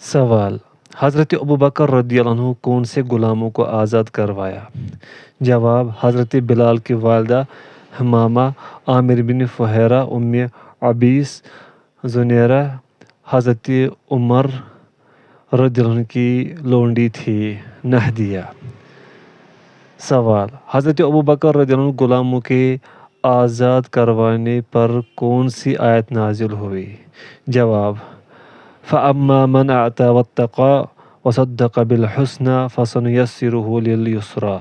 سوال: حضرت ابوبکر رضی اللہ عنہ کون سے غلاموں کو آزاد کروایا؟ جواب: حضرت بلال کی والدہ حمامہ، عامر بن فہیرہ، ام عبیس، زنیرہ، حضرت عمر رضی اللہ عنہ کی لونڈی تھی۔ نہدیہ۔ سوال: حضرت ابوبکر رضی اللہ عنہ غلاموں کے آزاد کروانے پر کون سی آیت نازل ہوئی؟ جواب: فَأَمَّا مَنْ أَعْطَىٰ وَاتَّقَىٰ وَصَدَّقَ بِالْحُسْنَىٰ فَسَنُيَسِّرُهُ لِلْيُسْرَىٰ۔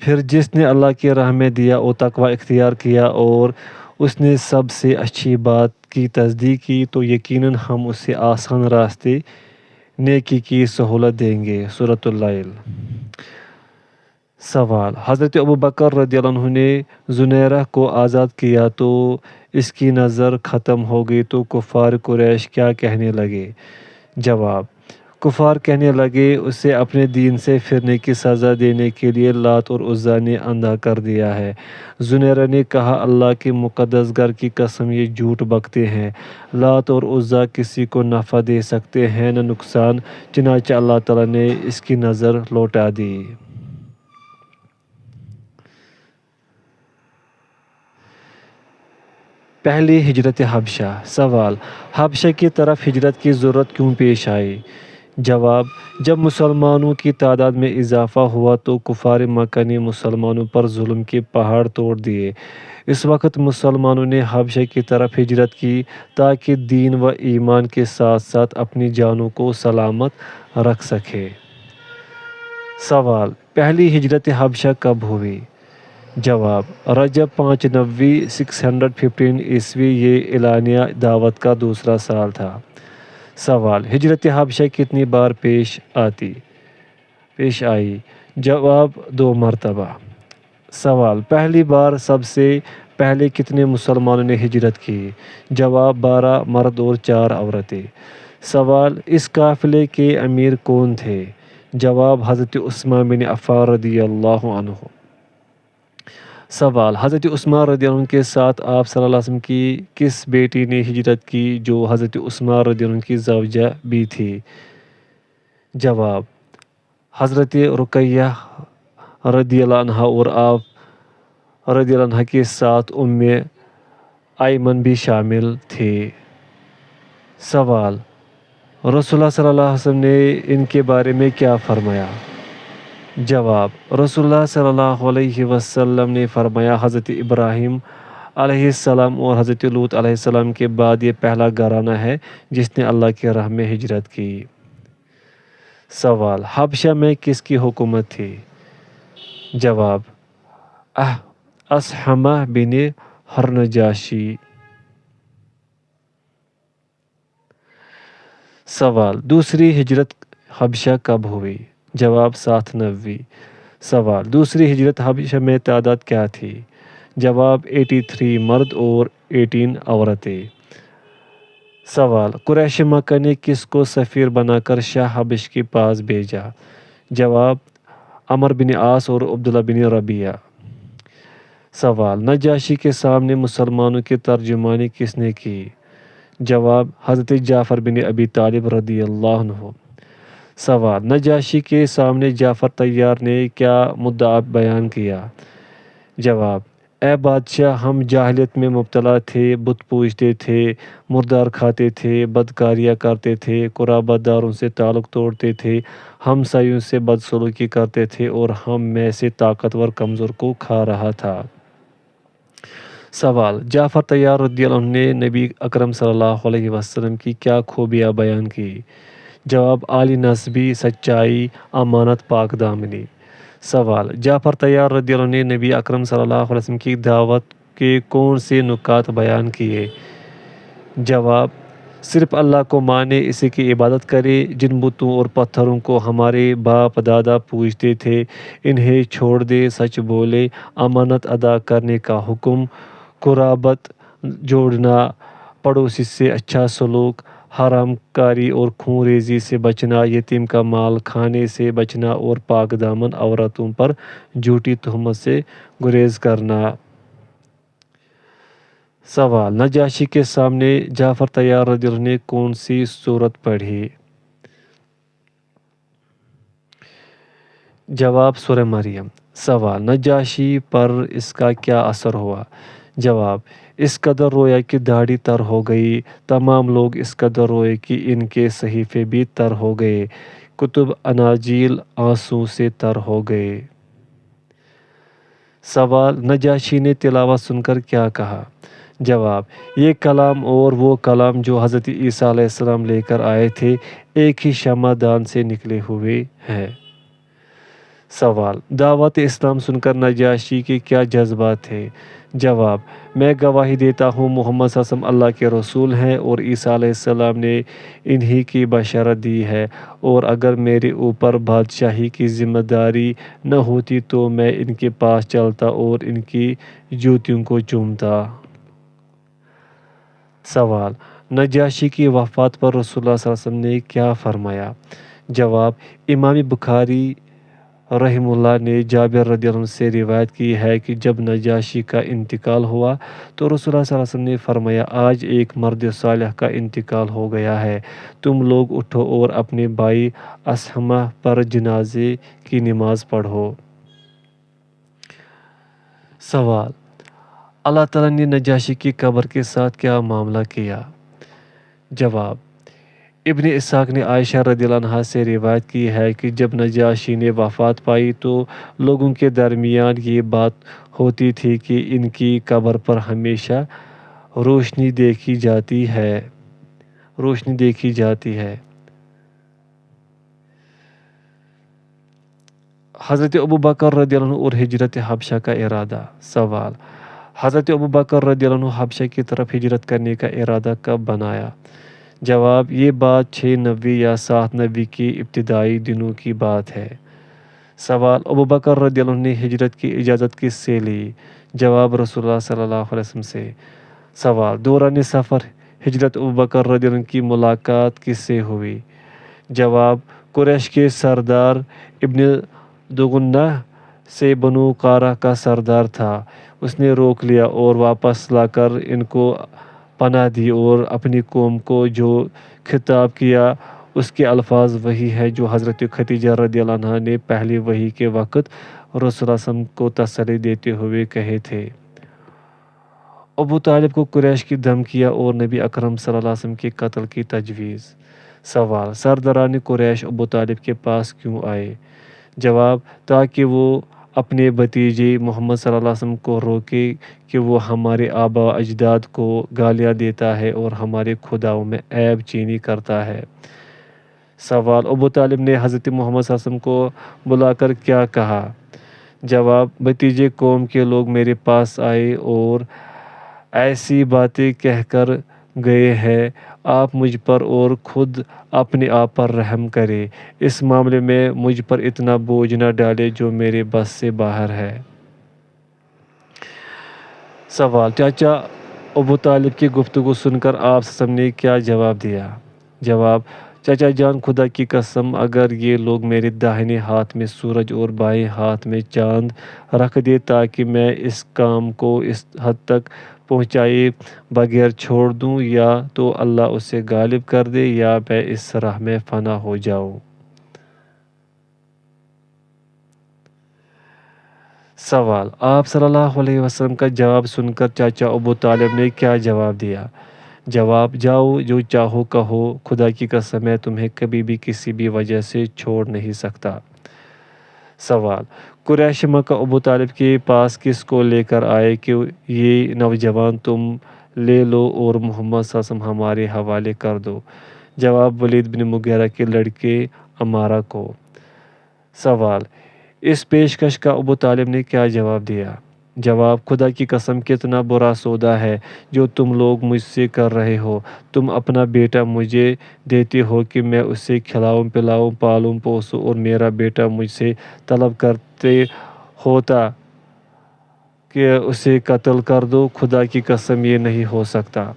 پھر جس نے اللہ کی راہ میں دیا اور تقوی اختیار کیا اور اس نے سب سے اچھی بات کی تصدیق کی تو یقیناً ہم اسے آسان راستے نیکی کی سہولت دیں گے۔ سورۃ اللیل۔ سوال: حضرت ابوبکر رضی اللہ عنہ نے زنیرہ کو آزاد کیا تو اس کی نظر ختم ہو گئی تو کفار قریش کیا کہنے لگے؟ جواب: کفار کہنے لگے اسے اپنے دین سے پھرنے کی سزا دینے کے لیے لات اور عزیٰ نے اندھا کر دیا ہے۔ زنیرہ نے کہا اللہ کے مقدس گھر کی قسم یہ جھوٹ بکتے ہیں، لات اور عزیٰ کسی کو نفع دے سکتے ہیں نہ نقصان، چنانچہ اللہ تعالیٰ نے اس کی نظر لوٹا دی۔ پہلی ہجرت حبشہ۔ سوال: حبشہ کی طرف ہجرت کی ضرورت کیوں پیش آئی؟ جواب: جب مسلمانوں کی تعداد میں اضافہ ہوا تو کفار مکہ نے مسلمانوں پر ظلم کے پہاڑ توڑ دیے۔ اس وقت مسلمانوں نے حبشہ کی طرف ہجرت کی تاکہ دین و ایمان کے ساتھ ساتھ اپنی جانوں کو سلامت رکھ سکیں۔ سوال: پہلی ہجرت حبشہ کب ہوئی؟ جواب: رجب 5 نوی 615 عیسوی۔ یہ اعلانیہ دعوت کا دوسرا سال تھا۔ سوال: ہجرت حبشہ کتنی بار پیش آئی؟ جواب: 2 مرتبہ۔ سوال: پہلی بار سب سے پہلے کتنے مسلمانوں نے ہجرت کی؟ جواب: 12 مرد اور 4 عورتیں۔ سوال: اس قافلے کے امیر کون تھے؟ جواب: حضرت عثمان بن عفان رضی اللہ عنہ۔ سوال: حضرت عثمان رضی اللہ عنہ کے ساتھ آپ صلی اللہ علیہ وسلم کی کس بیٹی نے ہجرت کی جو حضرت عثمان رضی اللہ عنہ کی زوجہ بھی تھی؟ جواب: حضرت رقیہ رضی اللہ عنہ اور آپ رضی اللہ عنہ کے ساتھ ام ایمن بھی شامل تھے۔ سوال: رسول اللہ صلی اللہ علیہ وسلم نے ان کے بارے میں کیا فرمایا؟ جواب: رسول اللہ صلی اللہ علیہ وسلم نے فرمایا حضرت ابراہیم علیہ السلام اور حضرت لوط علیہ السلام کے بعد یہ پہلا گھرانہ ہے جس نے اللہ کی راہ میں ہجرت کی۔ سوال: حبشہ میں کس کی حکومت تھی؟ جواب: اصحمہ بن ہرنجاشی۔ سوال: دوسری ہجرت حبشہ کب ہوئی؟ جواب: 7 نوی۔ سوال: دوسری ہجرت حبشہ میں تعداد کیا تھی؟ جواب: 83 مرد اور 18 عورتیں۔ سوال: قریش مکہ نے کس کو سفیر بنا کر شاہ حبش کے پاس بھیجا؟ جواب: عمرو بن عاص اور عبداللہ بن ربیعہ۔ سوال: نجاشی کے سامنے مسلمانوں کی ترجمانی کس نے کی؟ جواب: حضرت جعفر بن ابی طالب رضی اللہ عنہ۔ سوال: نجاشی کے سامنے جعفر طیار نے کیا مدعا بیان کیا؟ جواب: اے بادشاہ، ہم جاہلیت میں مبتلا تھے، بت پوجتے تھے، مردار کھاتے تھے، بدکاریاں کرتے تھے، قرابہ داروں سے تعلق توڑتے تھے، ہمسایوں سے بدسلوکی کرتے تھے اور ہم میں سے طاقتور کمزور کو کھا رہا تھا۔ سوال: جعفر طیار رضی اللہ عنہ نے نبی اکرم صلی اللہ علیہ وسلم کی کیا خوبیاں بیان کی؟ جواب: عالی نسبی، سچائی، امانت، پاک دامنی۔ سوال: جعفر طیار رضی اللہ عنہ نے نبی اکرم صلی اللہ علیہ وسلم کی دعوت کے کون سے نکات بیان کیے؟ جواب: صرف اللہ کو مانے، اسی کی عبادت کرے، جن بتوں اور پتھروں کو ہمارے باپ دادا پوجتے تھے انہیں چھوڑ دے، سچ بولے، امانت ادا کرنے کا حکم، قرابت جوڑنا، پڑوسی سے اچھا سلوک، حرام کاری اور خون ریزی سے بچنا، یتیم کا مال کھانے سے بچنا اور پاک دامن عورتوں پر جھوٹی تہمت سے گریز کرنا۔ سوال، نجاشی کے سامنے جعفر طیار رضی اللہ عنہ نے کون سی سورت پڑھی؟ جواب، سورہ مریم۔ سوال، نجاشی پر اس کا کیا اثر ہوا؟ جواب، اس قدر رویا کہ داڑھی تر ہو گئی، تمام لوگ اس قدر روئے کہ ان کے صحیفے بھی تر ہو گئے، کتب اناجیل آنسوں سے تر ہو گئے۔ سوال، نجاشی نے تلاوت سن کر کیا کہا؟ جواب، یہ کلام اور وہ کلام جو حضرت عیسیٰ علیہ السلام لے کر آئے تھے ایک ہی شمع دان سے نکلے ہوئے ہیں۔ سوال، دعوت اسلام سن کر نجاشی کے کیا جذبات تھے؟ جواب، میں گواہی دیتا ہوں محمد صلی اللہ علیہ وسلم اللہ کے رسول ہیں اور عیسیٰ علیہ السلام نے انہی کی بشارت دی ہے، اور اگر میرے اوپر بادشاہی کی ذمہ داری نہ ہوتی تو میں ان کے پاس چلتا اور ان کی جوتیوں کو چومتا۔ سوال، نجاشی کی وفات پر رسول اللہ صلی اللہ علیہ وسلم نے کیا فرمایا؟ جواب، امام بخاری رحمہ اللہ نے جابر رضی اللہ عنہ سے روایت کی ہے کہ جب نجاشی کا انتقال ہوا تو رسول اللہ صلی اللہ علیہ وسلم نے فرمایا، آج ایک مرد صالح کا انتقال ہو گیا ہے، تم لوگ اٹھو اور اپنے بھائی اسحمہ پر جنازے کی نماز پڑھو۔ سوال، اللہ تعالیٰ نے نجاشی کی قبر کے ساتھ کیا معاملہ کیا؟ جواب، ابن اسحاق نے عائشہ رضی اللہ عنہا سے روایت کی ہے کہ جب نجاشی نے وفات پائی تو لوگوں کے درمیان یہ بات ہوتی تھی کہ ان کی قبر پر ہمیشہ روشنی دیکھی جاتی ہے۔ حضرت ابوبکر رضی اللہ عنہ اور ہجرت حبشہ کا ارادہ۔ سوال، حضرت ابوبکر رضی اللہ عنہ حبشہ کی طرف ہجرت کرنے کا ارادہ کب بنایا؟ جواب، یہ بات 6 نوی یا 7 نوی کی ابتدائی دنوں کی بات ہے۔ سوال، ابوبکر رضی اللہ عنہ نے ہجرت کی اجازت کس سے لی؟ جواب، رسول اللہ صلی اللہ علیہ وسلم سے۔ سوال، دوران سفر ہجرت ابوبکر رضی اللہ عنہ کی ملاقات کس سے ہوئی؟ جواب، قریش کے سردار ابن دغنہ سے بنو قارہ کا سردار تھا، اس نے روک لیا اور واپس لا کر ان کو پناہ دی اور اپنی قوم کو جو خطاب کیا اس کے الفاظ وہی ہے جو حضرت خدیجہ رضی اللہ عنہا نے پہلی وحی کے وقت رسول اللہ صلی اللہ علیہ وسلم کو تسلی دیتے ہوئے کہے تھے۔ ابو طالب کو قریش کی دھمکیاں اور نبی اکرم صلی اللہ علیہ وسلم کے قتل کی تجویز۔ سوال، سرداران قریش ابو طالب کے پاس کیوں آئے؟ جواب، تاکہ وہ اپنے بھتیجے محمد صلی اللہ علیہ وسلم کو روکے کہ وہ ہمارے آبا و اجداد کو گالیاں دیتا ہے اور ہمارے خداؤں میں عیب چینی کرتا ہے۔ سوال، ابو طالب نے حضرت محمد صلی اللہ علیہ وسلم کو بلا کر کیا کہا؟ جواب، بھتیجے قوم کے لوگ میرے پاس آئے اور ایسی باتیں کہہ کر گئے ہیں، آپ مجھ پر اور خود اپنے آپ پر رحم کریں، اس معاملے میں مجھ پر اتنا بوجھ نہ ڈالے جو میرے بس سے باہر ہے۔ سوال، چاچا ابو طالب کی گفتگو سن کر آپ صلی اللہ علیہ وسلم نے کیا جواب دیا؟ جواب، چچا جان، خدا کی قسم اگر یہ لوگ میرے داہنے ہاتھ میں سورج اور بائیں ہاتھ میں چاند رکھ دے تاکہ میں اس کام کو اس حد تک پہنچائے بغیر چھوڑ دوں، یا تو اللہ اسے غالب کر دے یا میں اس راہ میں فنا ہو جاؤں۔ سوال، آپ صلی اللہ علیہ وسلم کا جواب سن کر چاچا ابو طالب نے کیا جواب دیا؟ جواب، جاؤ جو چاہو کہو، خدا کی قسم میں تمہیں کبھی بھی کسی بھی وجہ سے چھوڑ نہیں سکتا۔ سوال، قریش مکہ ابو طالب کے پاس کس کو لے کر آئے کہ یہ نوجوان تم لے لو اور محمد صلی اللہ علیہ وسلم ہمارے حوالے کر دو؟ جواب، ولید بن مغیرہ کے لڑکے عمارہ کو۔ سوال، اس پیشکش کا ابو طالب نے کیا جواب دیا؟ جواب، خدا کی قسم کتنا برا سودا ہے جو تم لوگ مجھ سے کر رہے ہو، تم اپنا بیٹا مجھے دیتے ہو کہ میں اسے کھلاؤں پلاؤں پالوں پوسوں اور میرا بیٹا مجھ سے طلب کرتے ہوتا کہ اسے قتل کر دو، خدا کی قسم یہ نہیں ہو سکتا۔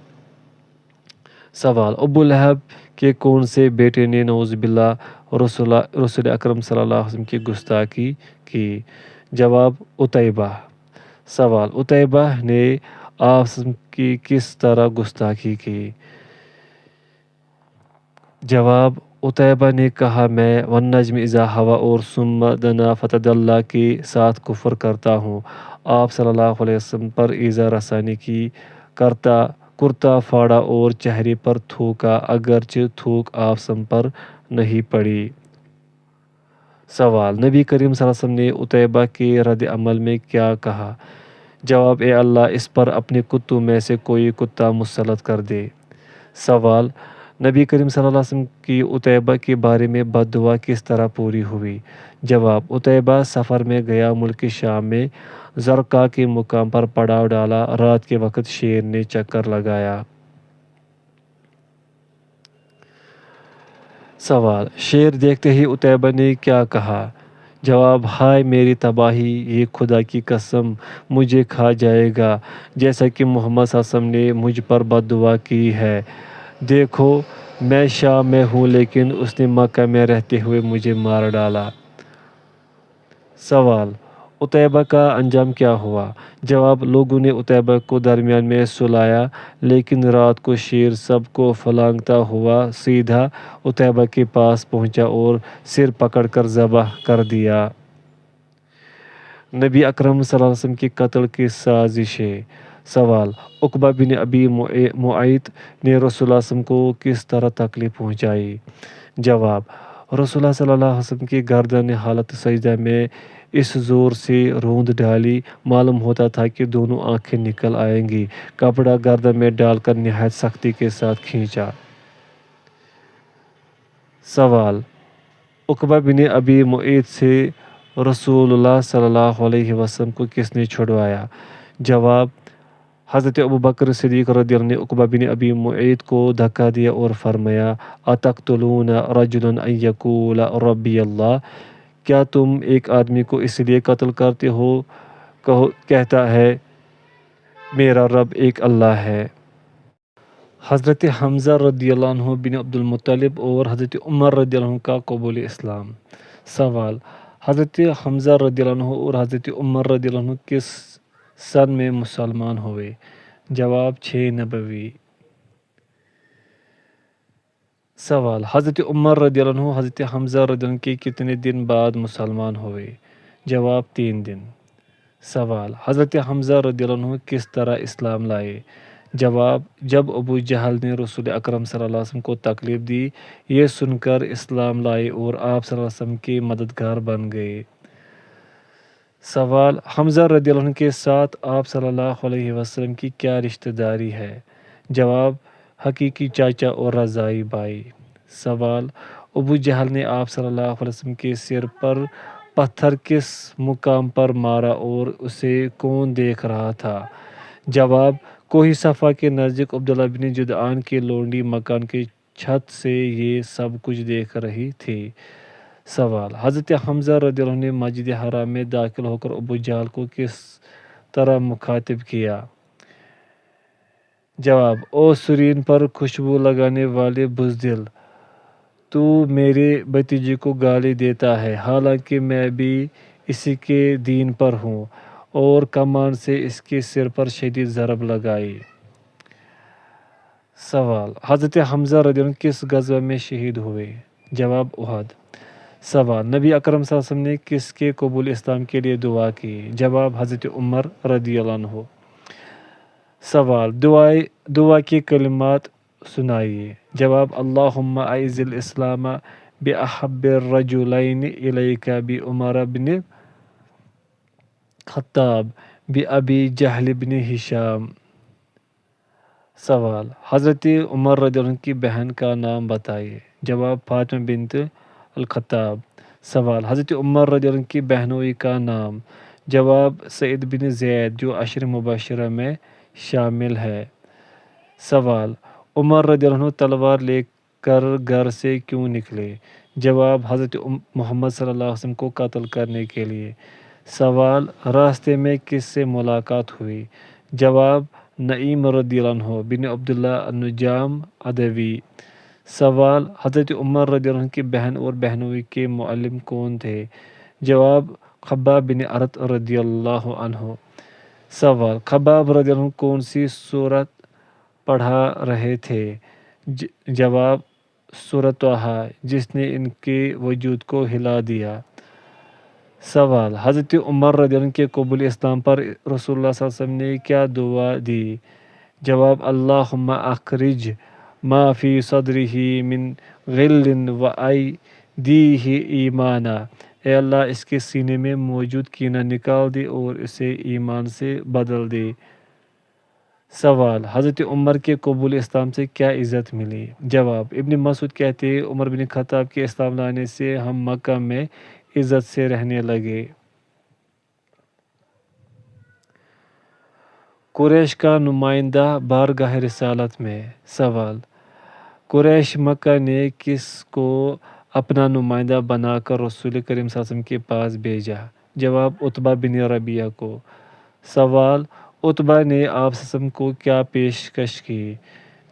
سوال، ابو لہب کے کون سے بیٹے نے نعوذ باللہ رسول اکرم صلی اللہ علیہ وسلم کی گستاخی کی؟ جواب، عتیبہ۔ سوال، عتیبہ نے آپ کی کس طرح گستاخی کی؟ جواب: عتیبہ نے کہا میں والنجم اذا ہوا اور ثم دنا فتدلی کے ساتھ کفر کرتا ہوں، آپ صلی اللہ علیہ وسلم پر ایذا رسانی کی، کرتا پھاڑا اور چہرے پر تھوکا اگرچہ تھوک آپ سم پر نہیں پڑی۔ سوال: نبی کریم صلی اللہ علیہ وسلم نے عتیبہ کے رد عمل میں کیا کہا؟ جواب: اے اللہ اس پر اپنے کتوں میں سے کوئی کتا مسلط کر دے۔ سوال: نبی کریم صلی اللہ علیہ وسلم کی عتیبہ کے بارے میں بد دعا کس طرح پوری ہوئی؟ جواب: عتیبہ سفر میں گیا، ملک شام میں زرقاء کے مقام پر پڑاؤ ڈالا، رات کے وقت شیر نے چکر لگایا۔ سوال: شیر دیکھتے ہی عتیبہ نے کیا کہا؟ جواب: ہائے میری تباہی، یہ خدا کی قسم مجھے کھا جائے گا، جیسا کہ محمد صلی اللہ علیہ وسلم نے مجھ پر بد دعا کی ہے۔ دیکھو میں شام میں ہوں لیکن اس نے مکہ میں رہتے ہوئے مجھے مار ڈالا۔ سوال: عتیبہ کا انجام کیا ہوا؟ جواب: لوگوں نے عتیبہ کو درمیان میں سلایا لیکن رات کو شیر سب کو پھلانگتا ہوا سیدھا عتیبہ کے پاس پہنچا اور سر پکڑ کر ذبح کر دیا۔ نبی اکرم صلی اللہ علیہ وسلم کے قتل کی سازشیں۔ سوال: عقبہ بن ابی معیط نے رسول اللہ صلی اللہ علیہ وسلم کو کس طرح تکلیف پہنچائی؟ جواب: رسول اللہ صلی اللہ علیہ وسلم کی گردن نے حالت سجدہ میں اس زور سے روند ڈالی، معلوم ہوتا تھا کہ دونوں آنکھیں نکل آئیں گی، کپڑا گردن میں ڈال کر نہایت سختی کے ساتھ کھینچا۔ سوال: عقبہ بن ابی معیط سے رسول اللہ صلی اللہ علیہ وسلم کو کس نے چھڑوایا؟ جواب: حضرت ابوبکر صدیق رضی اللہ عنہ نے عقبہ بن ابی معیط کو دھکا دیا اور فرمایا: اتقتلون رجلا ان یقول ربی اللہ، کیا تم ایک آدمی کو اس لیے قتل کرتے ہو کہتا ہے میرا رب ایک اللہ ہے؟ حضرت حمزہ رضی اللہ عنہ بن عبد المطلب اور حضرت عمر رضی اللہ عنہ کا قبول اسلام۔ سوال: حضرت حمزہ رضی اللہ عنہ اور حضرت عمر رضی اللہ عنہ کس سن میں مسلمان ہوئے؟ جواب: 6 نبوی۔ سوال: حضرت عمر رضی اللہ عنہ حضرت حمزہ رضی اللہ عنہ کے کتنے دن بعد مسلمان ہوئے؟ جواب: 3 دن۔ سوال: حضرت حمزہ رضی اللہ عنہ کس طرح اسلام لائے؟ جواب: جب ابو جہل نے رسول اکرم صلی اللہ علیہ وسلم کو تکلیف دی، یہ سن کر اسلام لائے اور آپ صلی اللہ علیہ وسلم کے مددگار بن گئے۔ سوال: حمزہ رضی اللہ عنہ کے ساتھ آپ صلی اللہ علیہ وسلم کی کیا رشتہ داری ہے؟ جواب: حقیقی چاچا اور رضاعی بھائی۔ سوال: ابو جہل نے آپ صلی اللہ علیہ وسلم کے سر پر پتھر کس مقام پر مارا اور اسے کون دیکھ رہا تھا؟ جواب: کوہ صفا کے نزدیک عبداللہ بن جدعان کی لونڈی مکان کی چھت سے یہ سب کچھ دیکھ رہی تھی۔ سوال: حضرت حمزہ رضی اللہ عنہ نے مسجد حرام میں داخل ہو کر ابو جہل کو کس طرح مخاطب کیا؟ جواب: او سرین پر خوشبو لگانے والے بزدل، تو میرے بھتیجے کو گالی دیتا ہے، حالانکہ میں بھی اسی کے دین پر ہوں، اور کمان سے اس کے سر پر شدید ضرب لگائی۔ سوال: حضرت حمزہ رضی اللہ عنہ کس غزوہ میں شہید ہوئے؟ جواب: احد۔ سوال: نبی اکرم صلی اللہ علیہ وسلم نے کس کے قبول اسلام کے لیے دعا کی؟ جواب: حضرت عمر رضی اللہ عنہ۔ سوال: دعا کے کلمات سنائیے۔ جواب: اللہم اعز الاسلام باحب الرجلین الیک بعمر بن خطاب بابی جہل بن ہشام۔ سوال: حضرت عمر رضی اللہ عنہ کی بہن کا نام بتائیے۔ جواب: فاطمہ بنت الخطاب۔ سوال: حضرت عمر رضی اللہ عنہ کی بہنوئی کا نام؟ جواب: سعید بن زید، جو عشر مبشرہ میں شامل ہے۔ سوال: عمر رضی اللہ عنہ تلوار لے کر گھر سے کیوں نکلے؟ جواب: حضرت محمد صلی اللہ علیہ وسلم کو قتل کرنے کے لیے۔ سوال: راستے میں کس سے ملاقات ہوئی؟ جواب: نعیم رضی اللہ عنہ بن عبداللہ النجام عدوی۔ سوال: حضرت عمر رضی اللہ عنہ کی بہن اور بہنوئی کے معلم کون تھے؟ جواب: خباب بن ارت رضی اللہ عنہ۔ سوال: خباب رضی اللہ عنہ کون سی سورت پڑھا رہے تھے؟ جواب: سورۃ طٰہٰ، جس نے ان کے وجود کو ہلا دیا۔ سوال: حضرت عمر رضی اللہ عنہ کے قبول اسلام پر رسول اللہ صلی اللہ علیہ وسلم نے کیا دعا دی؟ جواب: اللہم اخرج ما فی صدرہ من غل وایدیہ ایمانا، اے اللہ اس کے سینے میں موجود کینہ نکال دے اور اسے ایمان سے بدل دے۔ سوال: حضرت عمر کے قبول اسلام سے کیا عزت ملی؟ جواب: ابن مسعود کہتے ہیں عمر بن خطاب کے اسلام لانے سے ہم مکہ میں عزت سے رہنے لگے۔ قریش کا نمائندہ بارگاہ رسالت میں۔ سوال: قریش مکہ نے کس کو اپنا نمائندہ بنا کر رسول کریم صلی اللہ علیہ وسلم کے پاس بھیجا؟ جواب: عتبہ بن ربیعہ کو۔ سوال: عتبہ نے آپ صلی اللہ علیہ وسلم کو کیا پیشکش کی؟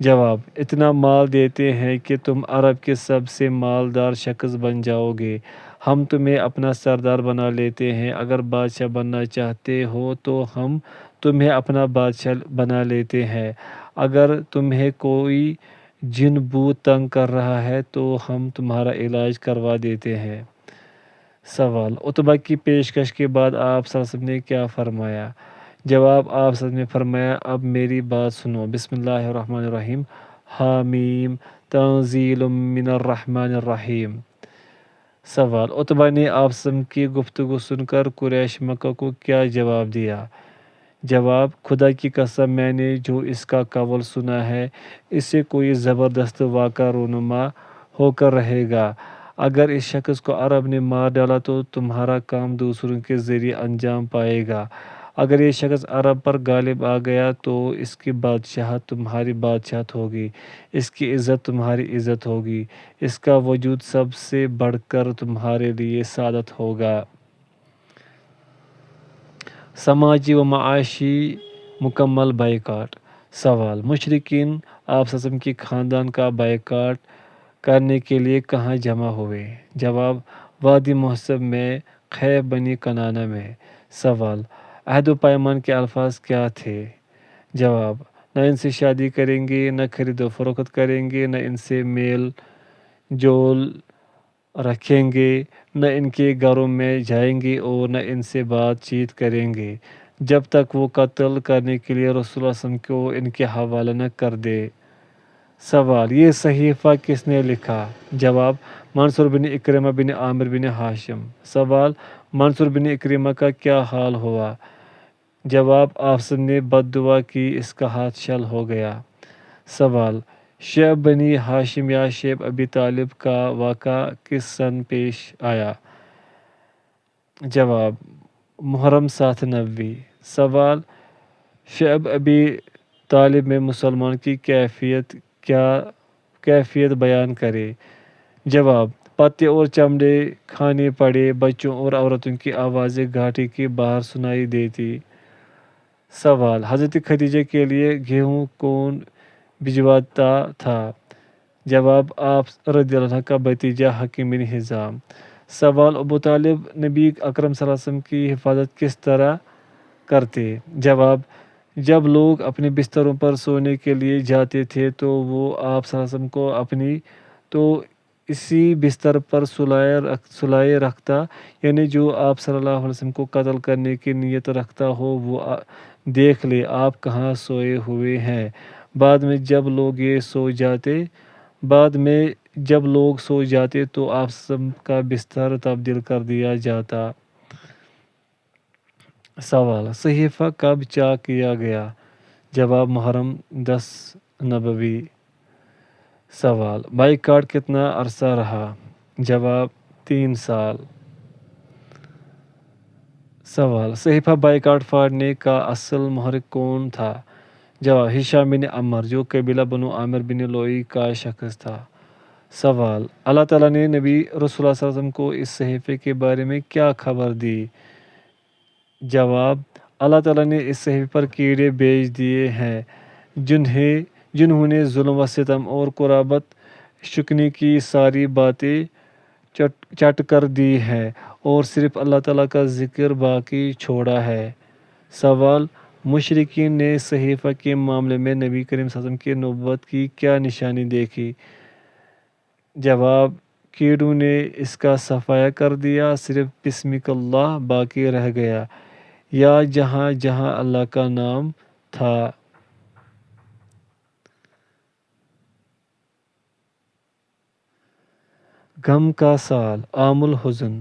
جواب: اتنا مال دیتے ہیں کہ تم عرب کے سب سے مالدار شخص بن جاؤ گے، ہم تمہیں اپنا سردار بنا لیتے ہیں، اگر بادشاہ بننا چاہتے ہو تو ہم تمہیں اپنا بادشاہ بنا لیتے ہیں، اگر تمہیں کوئی جن بوت تنگ کر رہا ہے تو ہم تمہارا علاج کروا دیتے ہیں۔ سوال: عتبہ کی پیشکش کے بعد آپ صلی اللہ علیہ وسلم نے کیا فرمایا؟ جواب: آپ صلی اللہ علیہ وسلم نے فرمایا اب میری بات سنو، بسم اللہ الرحمن الرحیم، حامیم تنزیل من الرحمن الرحیم۔ سوال: عتبہ نے آپ صلی اللہ علیہ وسلم کی گفتگو سن کر قریش مکہ کو کیا جواب دیا؟ جواب: خدا کی قسم میں نے جو اس کا قول سنا ہے اس سے کوئی زبردست واقعہ رونما ہو کر رہے گا، اگر اس شخص کو عرب نے مار ڈالا تو تمہارا کام دوسروں کے ذریعے انجام پائے گا، اگر یہ شخص عرب پر غالب آ گیا تو اس کی بادشاہت تمہاری بادشاہت ہوگی، اس کی عزت تمہاری عزت ہوگی، اس کا وجود سب سے بڑھ کر تمہارے لیے سعادت ہوگا۔ سماجی و معاشی مکمل بائیکاٹ۔ سوال: مشرکین آپ صلی اللہ علیہ وسلم کے خاندان کا بائیکاٹ کرنے کے لیے کہاں جمع ہوئے؟ جواب: وادی محسب میں، خیف بنی کنانہ میں۔ سوال: عہد و پیمان کے الفاظ کیا تھے؟ جواب: نہ ان سے شادی کریں گے، نہ خرید و فروخت کریں گے، نہ ان سے میل جول رکھیں گے، نہ ان کے گھروں میں جائیں گے اور نہ ان سے بات چیت کریں گے جب تک وہ قتل کرنے کے لیے رسول اللہ صلی اللہ علیہ وسلم کو ان کے حوالہ نہ کر دے۔ سوال: یہ صحیفہ کس نے لکھا؟ جواب: منصور بن اکرمہ بن عامر بن ہاشم۔ سوال: منصور بن اکرمہ کا کیا حال ہوا؟ جواب: آپ سب نے بد دعا کی، اس کا ہاتھ شل ہو گیا۔ سوال: شیب بنی ہاشم یا شیب ابی طالب کا واقعہ کس سن پیش آیا؟ جواب: محرم 790۔ سوال: شیب ابی طالب میں مسلمان کی کیفیت بیان کرے۔ جواب: پتے اور چمڑے کھانے پڑے، بچوں اور عورتوں کی آوازیں گھاٹی کے باہر سنائی دیتی۔ سوال: حضرت خدیجہ کے لیے گیہوں کون بھجواتا تھا؟ جواب: آپ رضی اللہ عنہ کا بھتیجا حکیم بن حزام۔ سوال: ابو طالب نبی اکرم صلی اللہ علیہ وسلم کی حفاظت کس طرح کرتے؟ جواب: جب لوگ اپنے بستروں پر سونے کے لیے جاتے تھے تو وہ آپ صلی اللہ علیہ وسلم کو اپنی تو اسی بستر پر سلائے رکھتا، یعنی جو آپ صلی اللہ علیہ وسلم کو قتل کرنے کی نیت رکھتا ہو وہ دیکھ لے آپ کہاں سوئے ہوئے ہیں۔ بعد میں جب لوگ سو جاتے تو آپ صلی اللہ علیہ وسلم کا بستر تبدیل کر دیا جاتا۔ سوال: صحیفہ کب چاپ کیا گیا؟ جواب: محرم 10 نبوی۔ سوال: بائیکاٹ کتنا عرصہ رہا؟ جواب: 3 سال۔ سوال: صحیفہ بائیکاٹ پھاڑنے کا اصل محرک کون تھا؟ جواب: ہشام بن عمر، جو قبیلہ بنو عامر بن لؤی کا شخص تھا۔ سوال: اللہ تعالیٰ نے نبی رسول اللہ صلی اللہ علیہ وسلم کو اس صحیفے کے بارے میں کیا خبر دی؟ جواب: اللہ تعالیٰ نے اس صحیفے پر کیڑے بھیج دیے ہیں جنہوں نے ظلم و ستم اور قرابت شکنی کی ساری باتیں چٹ کر دی ہیں اور صرف اللہ تعالیٰ کا ذکر باقی چھوڑا ہے۔ سوال: مشرکین نے صحیفہ کے معاملے میں نبی کریم صلی اللہ علیہ وسلم کی نبوت کی کیا نشانی دیکھی؟ جواب: کیڑوں نے اس کا صفایا کر دیا، صرف بسمک اللہ باقی رہ گیا، یا جہاں جہاں اللہ کا نام تھا۔ غم کا سال، عام الحزن۔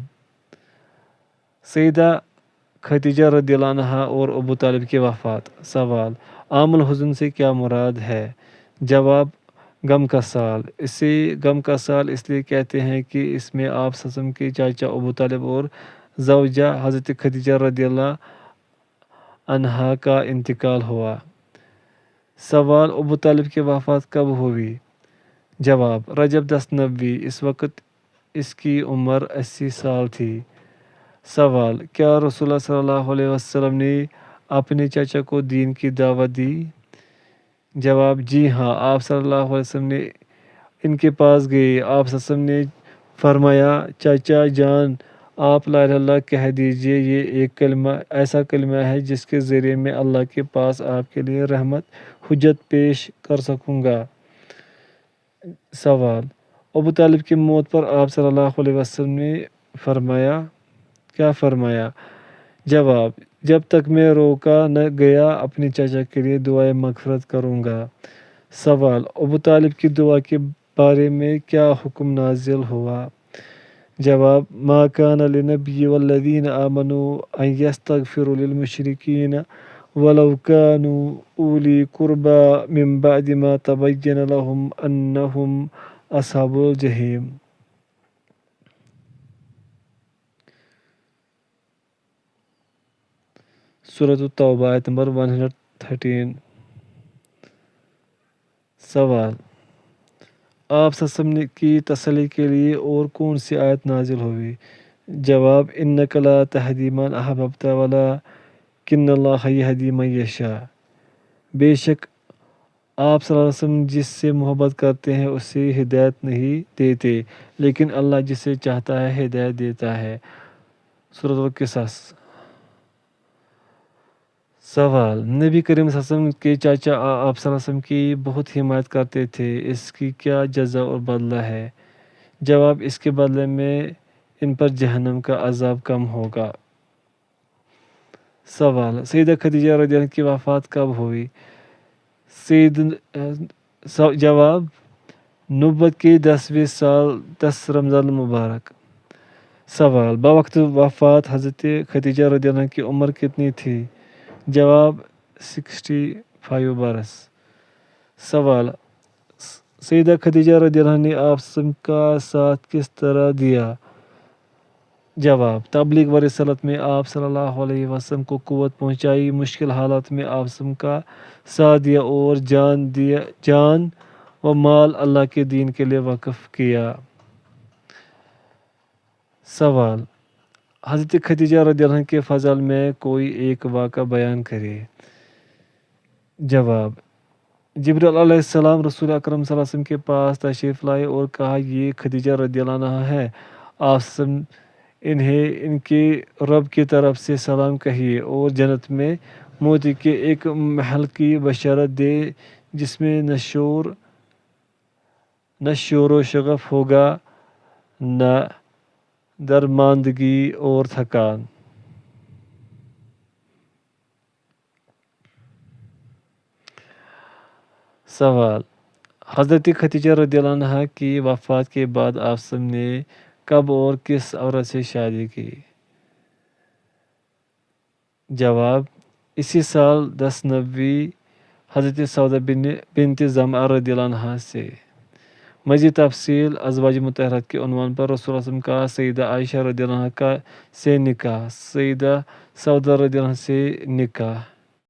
سیدہ خدیجہ رضی اللہ عنہا اور ابو طالب کی وفات۔ سوال: عام الحزن سے کیا مراد ہے؟ جواب: غم کا سال۔ اسے غم کا سال اس لیے کہتے ہیں کہ اس میں آپ صلی اللہ علیہ وسلم کے چاچا ابو طالب اور زوجہ حضرت خدیجہ رضی اللہ عنہا کا انتقال ہوا۔ سوال: ابو طالب کی وفات کب ہوئی؟ جواب: رجب 10 نبوی، اس وقت اس کی عمر 80 سال تھی۔ سوال: کیا رسول اللہ صلی اللہ علیہ وسلم نے اپنے چاچا کو دین کی دعوت دی؟ جواب: جی ہاں، آپ صلی اللہ علیہ وسلم نے ان کے پاس گئے۔ آپ صلی اللہ علیہ وسلم نے فرمایا، چاچا جان، آپ لا الہ الا اللہ کہہ دیجئے، یہ ایک کلمہ ایسا کلمہ ہے جس کے ذریعے میں اللہ کے پاس آپ کے لیے رحمت حجت پیش کر سکوں گا۔ سوال: ابو طالب کی موت پر آپ صلی اللہ علیہ وسلم نے کیا فرمایا؟ جواب: جب تک میں روکا نہ گیا اپنے چاچا کے لیے دعائے مغفرت کروں گا۔ سوال: ابو طالب کی دعا کے بارے میں کیا حکم نازل ہوا؟ جواب: ما کان للنبی والذین آمنوا ان یستغفروا للمشرکین ولو کانوا اولی قربی من بعد ما تبین لهم انہم اصحاب الجحیم۔ سورۃ التوبہ آیت نمبر 113۔ سوال: آپ صلی اللہ علیہ وسلم کی تسلی کے لیے اور کون سی آیت نازل ہوئی؟ جواب: انک لا تہدی من احببت ولکن اللہ یہدی من یشاء۔ بے شک آپ صلی اللہ علیہ وسلم جس سے محبت کرتے ہیں اسے ہدایت نہیں دیتے، لیکن اللہ جسے چاہتا ہے ہدایت دیتا ہے۔ سورۃ القصص۔ سوال: نبی کریم صلی اللہ علیہ وسلم کے چاچا آپ صلی اللہ علیہ وسلم کی بہت حمایت کرتے تھے، اس کی کیا جزا اور بدلہ ہے؟ جواب: اس کے بدلے میں ان پر جہنم کا عذاب کم ہوگا۔ سوال: سیدہ خدیجہ رضی اللہ عنہا کی وفات کب ہوئی؟ جواب: نبوت کے 10ویں سال 10 رمضان المبارک۔ سوال: بوقت وفات حضرت خدیجہ رضی اللہ عنہا کی عمر کتنی تھی؟ جواب: 65 برس۔ سوال: سیدہ خدیجہ رضی اللہ عنہا نے آپ صلی اللہ علیہ وسلم کا ساتھ کس طرح دیا؟ جواب: تبلیغ و رسالت میں آپ صلی اللہ علیہ وسلم کو قوت پہنچائی، مشکل حالات میں آپ صلی اللہ علیہ وسلم کا ساتھ دیا اور جان و مال اللہ کے دین کے لیے وقف کیا۔ سوال: حضرت خدیجہ رضی اللہ عنہا کے فضل میں کوئی ایک واقعہ بیان کرے۔ جواب: جبرائیل علیہ السلام رسول اکرم صلی اللہ علیہ وسلم کے پاس تشریف لائے اور کہا، یہ خدیجہ رضی اللہ عنہا ہے، آپ صلی اللہ علیہ وسلم انہیں ان کے رب کی طرف سے سلام کہیے اور جنت میں موتی کے ایک محل کی بشارت دے جس میں نہ شور و شغف ہوگا، نہ درماندگی اور تھکان۔ سوال: حضرت خدیجہ رضی اللہ عنہا کی وفات کے بعد آپ صلی اللہ علیہ وسلم نے کب اور کس عورت سے شادی کی؟ جواب: اسی سال 10 نبوی حضرت سودہ بنت زمعہ رضی اللہ عنہا سے۔ مزید تفصیل ازواج مطہرات کے عنوان پر رسول اللہ صلی اللہ علیہ وسلم کا سیدہ عائشہ رضی اللہ عنہا سے نکاح، سیدہ سودہ رضی اللہ عنہا سے نکاح۔